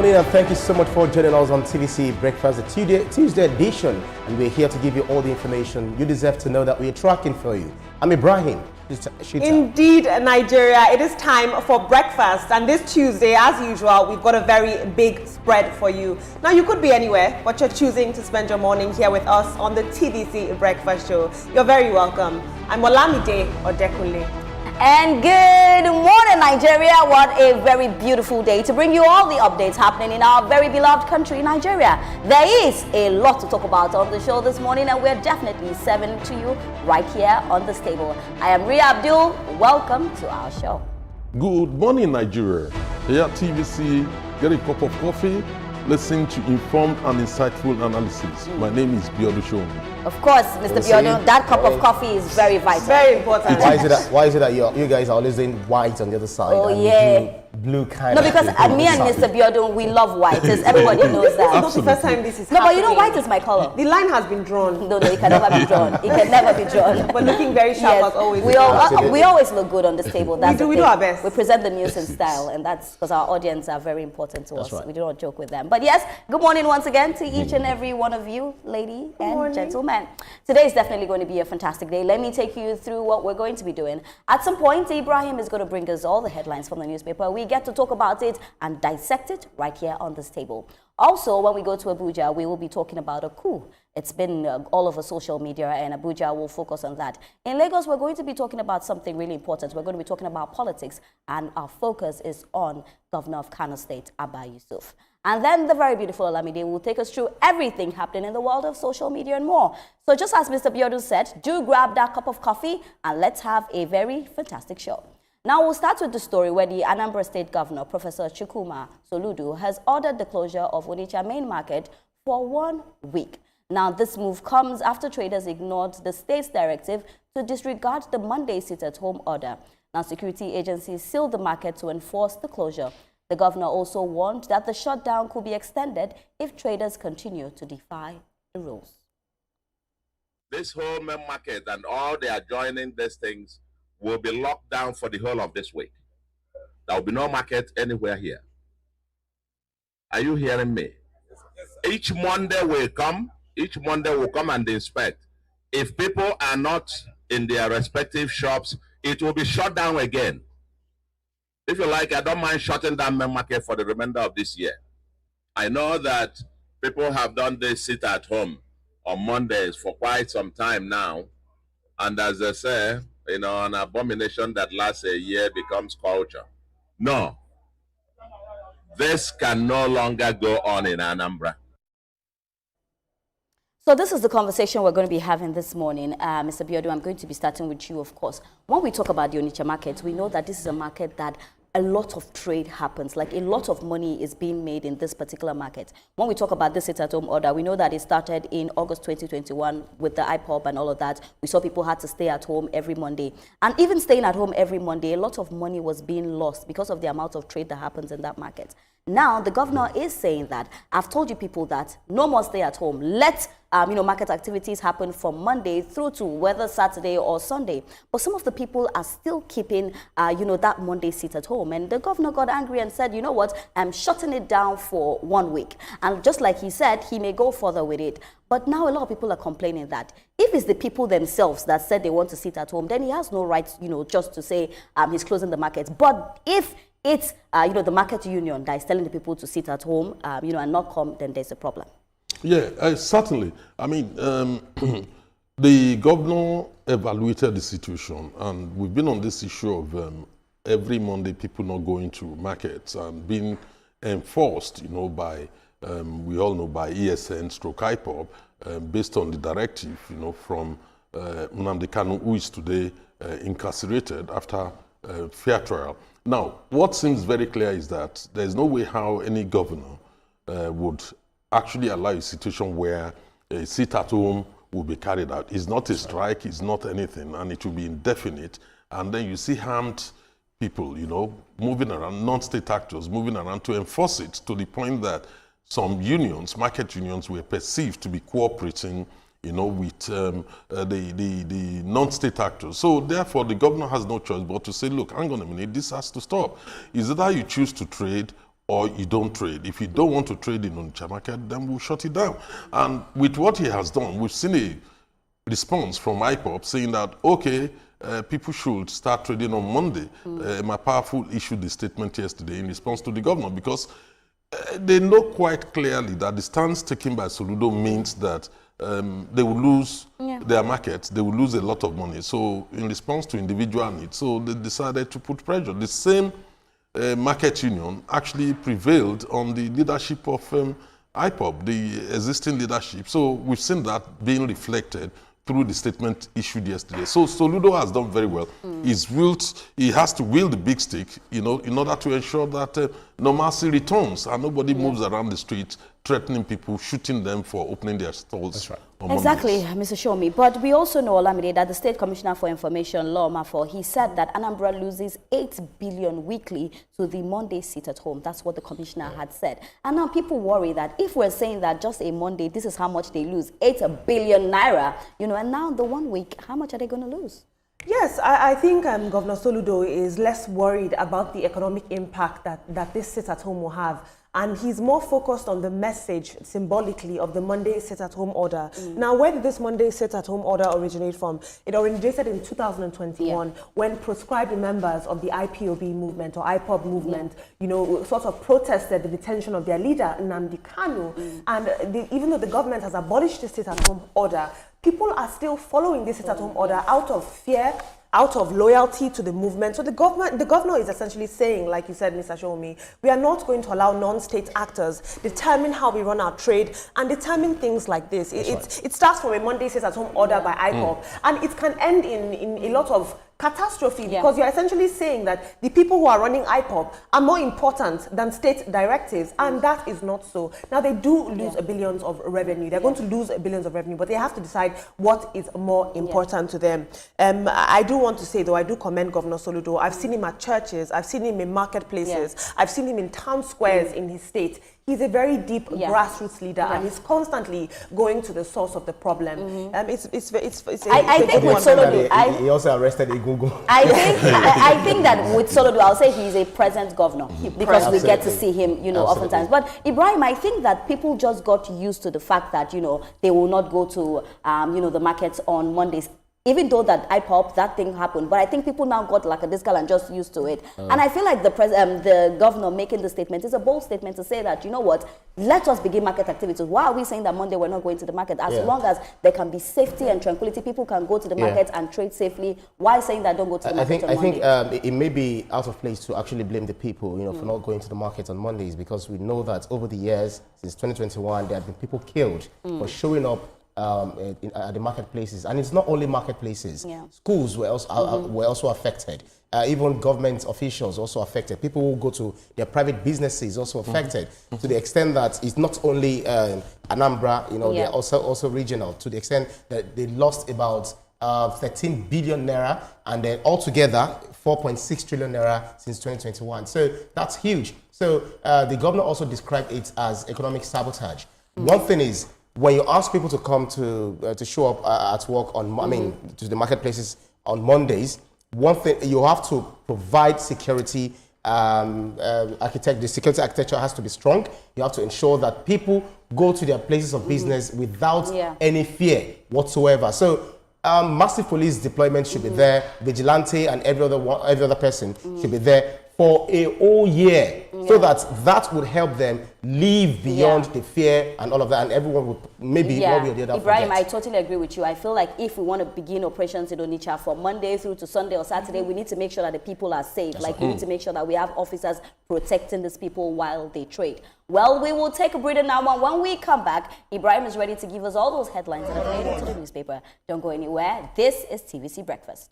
Good morning and thank you so much for joining us on TVC Breakfast, the Tuesday edition, and we're here to give you all the information you deserve to know that we're tracking for you. I'm Ibrahim. Indeed, Nigeria, it is time for breakfast, and this Tuesday, as usual, we've got a very big spread for you. Now, you could be anywhere, but you're choosing to spend your morning here with us on the TVC Breakfast Show. You're very welcome. I'm Olamide Odekunle. And good morning, Nigeria. What a very beautiful day to bring you all the updates happening in our very beloved country, Nigeria. There is a lot to talk about on the show this morning, and we're definitely serving to you right here on this table. I am Ria Abdul. Welcome to our show. Good morning, Nigeria. Here at TVC, get a cup of coffee, listen to informed and insightful analysis. My name is Biodu Shomi. Of course, Mr. Biodu, that cup of coffee is very vital. Very important. Why is it that you guys are always doing white on the other side? Oh, and yeah. Blue kind No, of because me and Mr. Biodu, we love white. Everybody knows that. It's not the first time this is No, happening. but you know, white is my color. The line has been drawn. No, it can never be drawn. It can never be drawn. But looking very sharp as always. We always look good on this table. That's we do our best. We present the news in style, and that's because our audience are very important to us. Right. We do not joke with them. But yes, good morning once again to each and every one of you, lady and gentlemen. Today is definitely going to be a fantastic day. Let me take you through what we're going to be doing. At some point, Ibrahim is going to bring us all the headlines from the newspaper. We get to talk about it and dissect it right here on this table. Also, when we go to Abuja, we will be talking about a coup. It's been all over social media, and Abuja will focus on that. In Lagos, we're going to be talking about something really important. We're going to be talking about politics, and our focus is on Governor of Kano State, Abba Yusuf. And then the very beautiful Olamide will take us through everything happening in the world of social media and more. So just as Mr. Biodu said, do grab that cup of coffee and let's have a very fantastic show. Now we'll start with the story where the Anambra State Governor, Professor Chukwuma Soludo, has ordered the closure of Onitsha Main Market for 1 week. Now this move comes after traders ignored the state's directive to disregard the Monday sit-at-home order. Now security agencies sealed the market to enforce the closure. The governor also warned that the shutdown could be extended if traders continue to defy the rules. This whole main market and all the adjoining these things will be locked down for the whole of this week. There will be no market anywhere here. Are you hearing me? Each Monday will come and inspect. If people are not in their respective shops, it will be shut down again. If you like, I don't mind shutting down main market for the remainder of this year. I know that people have done this sit at home on Mondays for quite some time now. And as they say, you know, an abomination that lasts a year becomes culture. No. This can no longer go on in Anambra. So this is the conversation we're going to be having this morning. Mr. Biodu, I'm going to be starting with you, of course. When we talk about the Onitsha market, we know that this is a market that a lot of trade happens, like a lot of money is being made in this particular market. When we talk about this sit-at-home order, we know that it started in August 2021 with the IPOB and all of that. We saw people had to stay at home every Monday. And even staying at home every Monday, a lot of money was being lost because of the amount of trade that happens in that market. Now, the governor is saying that, I've told you people that no more stay at home. Let market activities happen from Monday through to whether Saturday or Sunday. But some of the people are still keeping, that Monday sit at home. And the governor got angry and said, you know what, I'm shutting it down for 1 week. And just like he said, he may go further with it. But now a lot of people are complaining that if it's the people themselves that said they want to sit at home, then he has no right, just to say he's closing the market. But if it's, the market union that is telling the people to sit at home, and not come, then there's a problem. Yeah, certainly. I mean, the governor evaluated the situation, and we've been on this issue of every Monday people not going to markets and being enforced, by, we all know, by ESN stroke IPOB, based on the directive, from Nnamdi Kanu, who is today incarcerated after fair trial. Now, what seems very clear is that there's no way how any governor would actually allow a situation where a sit-at-home will be carried out. It's not a strike, it's not anything, and it will be indefinite. And then you see armed people, moving around, non-state actors moving around to enforce it, to the point that some unions, market unions, were perceived to be cooperating, with the non-state actors. So therefore, the governor has no choice but to say, look, hang on a minute, this has to stop. Is it that you choose to trade, or you don't trade. If you don't want to trade in Onitsha Market, then we'll shut it down. And with what he has done, we've seen a response from IPOB saying that, okay, people should start trading on Monday. My powerful issued the statement yesterday in response to the governor, because they know quite clearly that the stance taken by Soludo means that they will lose their markets, they will lose a lot of money. So in response to individual needs, so they decided to put pressure. The same market union actually prevailed on the leadership of IPOB, the existing leadership. So we've seen that being reflected through the statement issued yesterday. So Soludo has done very well. He has to wield the big stick, in order to ensure that normalcy returns and nobody moves around the street threatening people, shooting them for opening their stalls. That's right. Exactly, Mr. Shomi. But we also know, Olamide, that the State Commissioner for Information, Law Mafo, he said that Anambra loses 8 billion weekly to the Monday sit at home. That's what the commissioner had said. And now people worry that if we're saying that just a Monday, this is how much they lose, 8 billion naira, and now the 1 week, how much are they going to lose? Yes, I think Governor Soludo is less worried about the economic impact that this sit-at-home will have. And he's more focused on the message, symbolically, of the Monday sit-at-home order. Now, where did this Monday sit-at-home order originate from? It originated in 2021 when proscribed members of the IPOB movement or IPOB movement, sort of protested the detention of their leader, Nnamdi Kanu. And even though the government has abolished the sit-at-home order, people are still following this sit-at-home order out of fear, out of loyalty to the movement. So the governor is essentially saying, like you said, Mr. Shomi, we are not going to allow non-state actors determine how we run our trade and determine things like this. It starts from a Monday sit-at-home order by IPOB, and it can end in a lot of catastrophe, because you're essentially saying that the people who are running IPOB are more important than state directives, and that is not so. Now, they do lose billions of revenue. They're going to lose billions of revenue, but they have to decide what is more important to them. I do want to say, though, I do commend Governor Soludo. I've seen him at churches. I've seen him in marketplaces. I've seen him in town squares in his state. He's a very deep grassroots leader, and he's constantly going to the source of the problem. I think with Soludo, he also arrested Google. I think that with Soludo, I'll say he's a present governor, because we get to see him, oftentimes. But Ibrahim, I think that people just got used to the fact that, they will not go to, the markets on Mondays. Even though that IPOP, that thing happened, but I think people now got like a discal and just used to it. And I feel like the governor making the statement is a bold statement to say that, let us begin market activities. Why are we saying that Monday we're not going to the market? As long as there can be safety and tranquility, people can go to the market and trade safely. Why saying that don't go to the market on Monday? I think it may be out of place to actually blame the people, for not going to the market on Mondays, because we know that over the years, since 2021, there have been people killed for showing up at the marketplaces, and it's not only marketplaces. Schools were also affected. Even government officials also affected. People who go to their private businesses also affected, to the extent that it's not only Anambra. They're also regional, to the extent that they lost about 13 billion naira, and then altogether 4.6 trillion naira since 2021. So that's huge. So the governor also described it as economic sabotage. One thing is, when you ask people to come to show up at work on, to the marketplaces on Mondays, one thing, you have to provide security. The security architecture has to be strong. You have to ensure that people go to their places of business without any fear whatsoever. So massive police deployment should be there. Vigilante and every other person should be there for a whole year, so that would help them live beyond the fear and all of that, and everyone would maybe one way or the other Ibrahim, forget. I totally agree with you. I feel like if we want to begin operations in Onitsha from Monday through to Sunday or Saturday, we need to make sure that the people are safe. We need to make sure that we have officers protecting these people while they trade. Well, we will take a breather now, and when we come back, Ibrahim is ready to give us all those headlines that have made it to the newspaper. Don't go anywhere. This is TVC Breakfast.